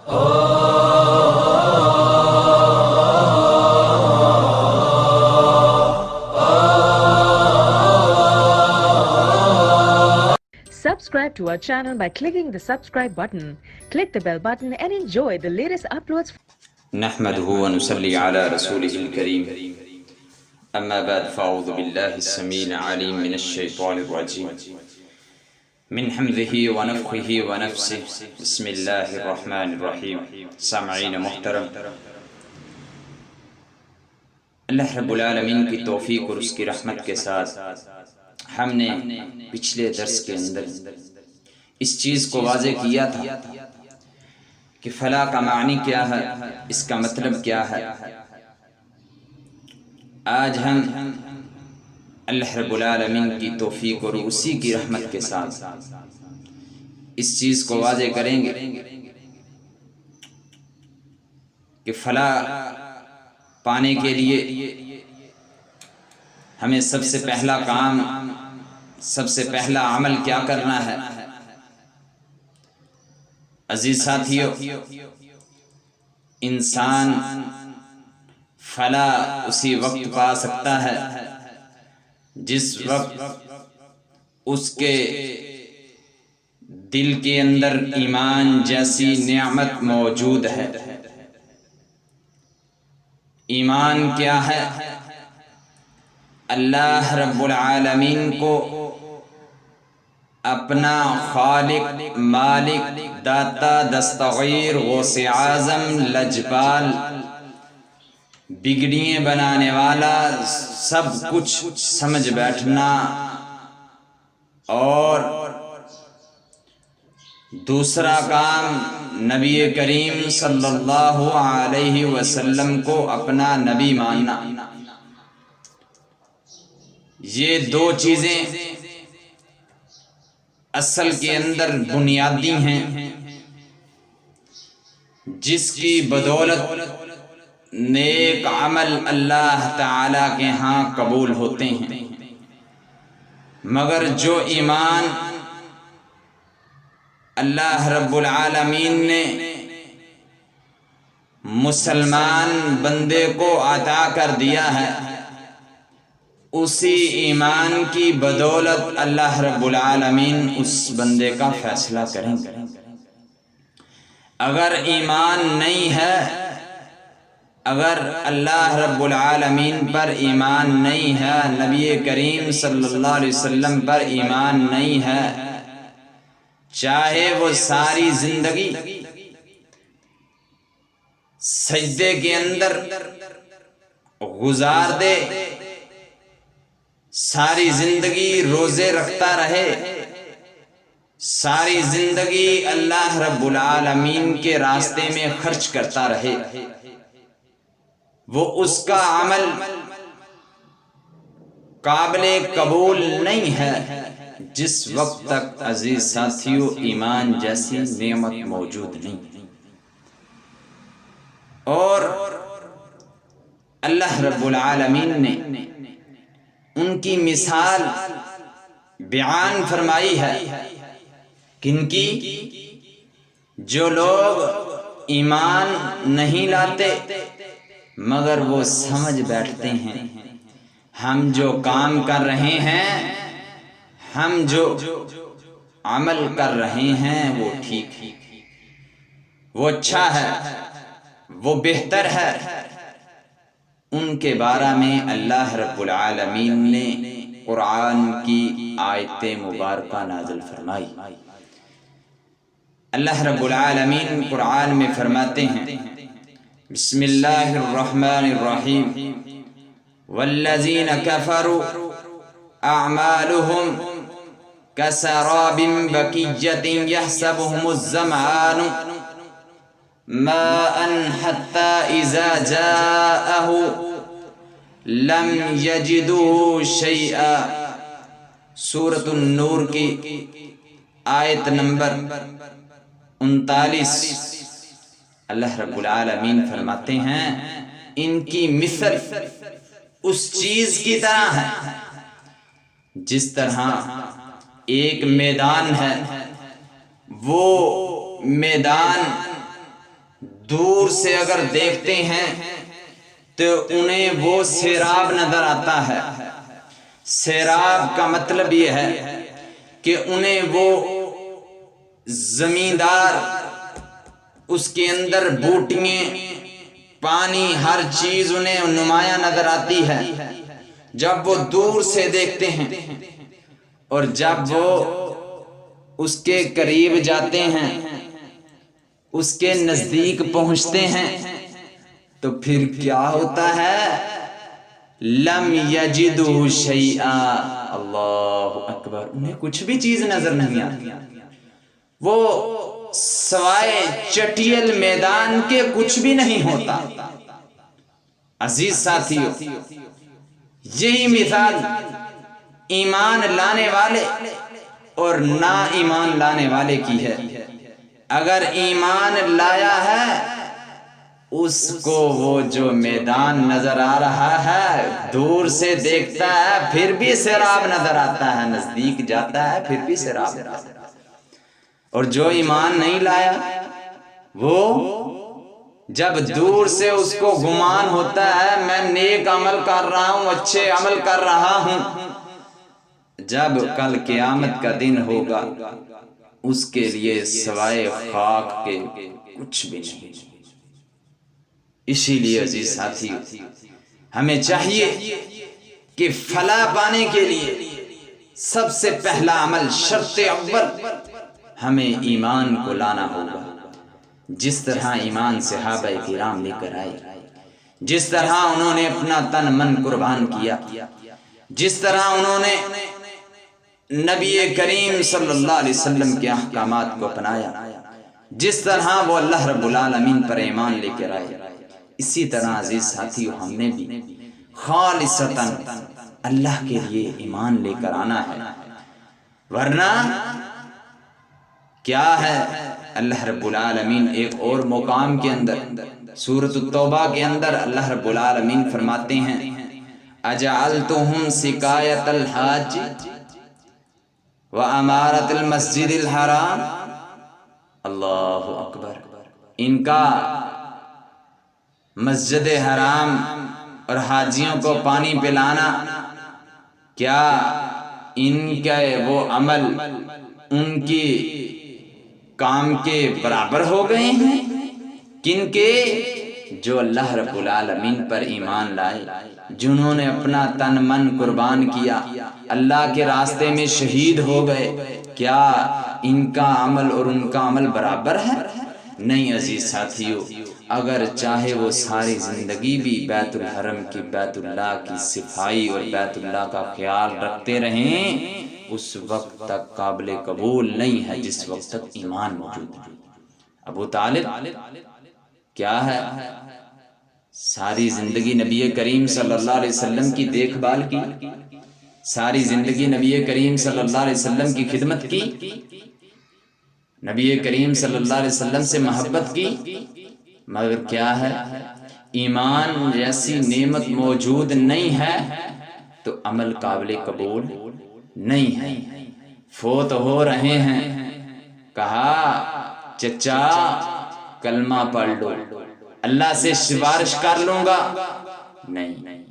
Subscribe to our channel by clicking the subscribe button. Click the bell button and enjoy the latest uploads. نحمده ونصلي على رسوله الكريم أما بعد فأعوذ بالله السميع العليم من الشيطان الرجيم من حمده ونفخه ونفسه بسم الله الرحمن الرحيم. سامعین محترم، اللہ رب العالمین کی توفیق اور اس کی رحمت کے ساتھ ہم نے پچھلے درس کے اندر اس چیز کو واضح کیا تھا کہ فلاح کا معنی کیا ہے، اس کا مطلب کیا ہے۔ آج ہم اللہ رب العالمین کی توفیق اور اسی کی رحمت کے ساتھ اس چیز کو واضح کریں گے کہ فلاح پانے کے لیے ہمیں سب سے پہلا کام، سب سے پہلا عمل کیا کرنا ہے۔ عزیز ساتھیو، انسان فلاح اسی وقت پا سکتا ہے جس وقت اس کے دل کے اندر ایمان جیسی نعمت موجود ہے۔ ایمان کیا ہے؟ اللہ رب العالمین کو اپنا خالق، مالک، داتا، دستغیر، غوث اعظم، لجپال، بگڑیاں بنانے والا، سب کچھ سمجھ بیٹھنا، اور دوسرا کام نبی کریم صلی اللہ علیہ وسلم کو اپنا نبی ماننا۔ یہ دو چیزیں اصل کے اندر بنیادی ہیں، جس کی بدولت نیک عمل اللہ تعالی کے ہاں قبول ہوتے ہیں۔ مگر جو ایمان اللہ رب العالمین نے مسلمان بندے کو عطا کر دیا ہے، اسی ایمان کی بدولت اللہ رب العالمین اس بندے کا فیصلہ کریں گے۔ اگر ایمان نہیں ہے، اگر اللہ رب العالمین پر ایمان نہیں ہے، نبی کریم صلی اللہ علیہ وسلم پر ایمان نہیں ہے، چاہے وہ ساری زندگی سجدے کے اندر گزار دے، ساری زندگی روزے رکھتا رہے، ساری زندگی اللہ رب العالمین کے راستے میں خرچ کرتا رہے، وہ اس کا عمل قابل قبول نہیں ہے جس وقت تک عزیز ساتھیو ایمان جیسی نعمت موجود نہیں۔ اور اللہ رب العالمین نے ان کی مثال بیان فرمائی ہے۔ کن کی؟ جو لوگ ایمان نہیں لاتے مگر وہ سمجھ بیٹھتے ہیں ہم جو کام کر رہے ہیں، ہم جو عمل کر رہے ہیں وہ ٹھیک ہے، وہ اچھا ہے، وہ بہتر ہے، ان کے بارے میں اللہ رب العالمین نے قرآن کی آیت مبارکہ نازل فرمائی۔ اللہ رب العالمین قرآن میں فرماتے ہیں، بسم اللہ الرحمن الرحیم، والذین کفروا اعمالهم کسراب بقیۃ یحسبهم الظمآن ماء حتى اذا جاءه لم یجدوه شیئا۔ سورۃ النور کی آیت نمبر 39۔ اللہ رب العالمین فرماتے ہیں ان کی مثل اس چیز کی طرح ہے جس طرح ایک میدان ہے، وہ میدان دور سے اگر دیکھتے ہیں تو انہیں وہ سیراب نظر آتا ہے۔ سیراب کا مطلب یہ ہے کہ انہیں وہ زمیندار، اس کے اندر بوٹیاں، پانی، ہر چیز انہیں نمایاں نظر آتی ہے جب وہ دور سے دیکھتے ہیں، اور جب وہ اس کے قریب جاتے ہیں، اس کے نزدیک پہنچتے ہیں، تو پھر کیا ہوتا ہے؟ لم یجدوا شیئا، اللہ اکبر، انہیں کچھ بھی چیز نظر نہیں آتی، وہ سوائے چٹیل میدان کے کچھ بھی نہیں ہوتا۔ عزیز ساتھیو، یہی مثال ایمان لانے والے اور نا ایمان لانے والے کی ہے۔ اگر ایمان لایا ہے، اس کو وہ جو میدان نظر آ رہا ہے دور سے دیکھتا ہے پھر بھی سیراب نظر آتا ہے، نزدیک جاتا ہے پھر بھی سیراب نظر آتا ہے۔ اور جو ایمان نہیں لایا، وہ جب دور سے اس کو گمان ہوتا ہے میں نیک عمل کر رہا ہوں، اچھے عمل کر رہا ہوں، جب کل قیامت کا دن ہوگا اس کے لیے سوائے خاک کے کچھ بھی نہیں۔ اسی لیے عزیز ساتھی، ہمیں چاہیے کہ فلاح پانے کے لیے سب سے پہلا عمل، شرط اول، ہمیں ایمان کو لانا ہوگا۔ جس طرح ایمان صحابہ کرام لے کر آئے، جس طرح انہوں نے اپنا تن من قربان کیا، جس طرح انہوں نے نبی کریم صلی اللہ علیہ وسلم کے احکامات کو اپنایا، جس طرح وہ اللہ رب العالمین پر ایمان لے کر آئے، اسی طرح عزیز ساتھیو ہم نے بھی خالصتاً اللہ کے لیے ایمان لے کر آنا ہے۔ ورنہ کیا ہے، اللہ رب العالمین ایک اور مقام کے اندر سورۃ التوبہ کے اندر اللہ رب العالمین فرماتے ہیں اجعلتہم سقایۃ الحاج وامارۃ المسجد الحرام، اللہ اکبر، ان کا مسجد حرام اور حاجیوں کو پانی پلانا، کیا ان کا وہ عمل ان کی کام کے برابر ہو گئے ہیں؟ کن کے؟ جو اللہ رب العالمین پر ایمان لائے، جنہوں نے اپنا تن من قربان کیا، اللہ کے راستے میں شہید ہو گئے، کیا ان کا عمل اور ان کا عمل برابر ہے؟ نہیں عزیز ساتھیو، اگر چاہے وہ ساری زندگی بھی بیت الحرم کی، بیت اللہ کی صفائی اور بیت اللہ کا خیال رکھتے رہیں، اس وقت تک قابل قبول نہیں ہے جس وقت تک ایمان موجود ہے۔ ابو طالب کیا ہے، ساری زندگی نبی کریم صلی اللہ علیہ وسلم کی دیکھ بھال کی، ساری زندگی نبی کریم صلی اللہ علیہ وسلم کی خدمت کی، نبی کریم صلی اللہ علیہ وسلم سے محبت کی، مگر کیا ہے، ایمان جیسی نعمت موجود نہیں ہے تو عمل قابل قبول نہیں ہے۔ فوت ہو رہے ہیں، کہا چچا کلمہ پڑھ لو، اللہ سے سفارش کر لوں گا، نہیں،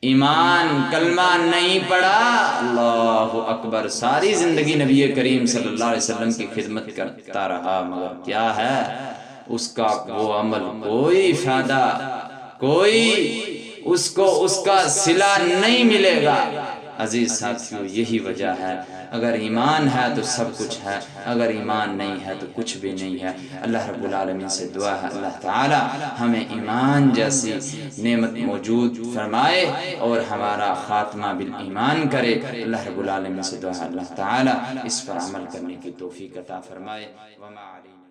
ایمان کلمہ نہیں پڑھا، اللہ اکبر، ساری زندگی نبی کریم صلی اللہ علیہ وسلم کی خدمت کرتا رہا، مگر کیا ہے، اس کا وہ عمل کوئی فائدہ، کوئی اس کو اس کا صلہ نہیں ملے گا۔ عزیز ساتھیو، یہی وجہ ہے، اگر ایمان ہے تو سب کچھ ہے، اگر ایمان نہیں ہے تو کچھ بھی نہیں ہے۔ اللہ رب العالمین سے دعا ہے اللہ تعالی ہمیں ایمان جیسی نعمت موجود فرمائے اور ہمارا خاتمہ بالایمان کرے۔ اللہ رب العالمین سے دعا ہے اللہ تعالی اس پر عمل کرنے کی توفیق عطا فرمائے۔ وما علینا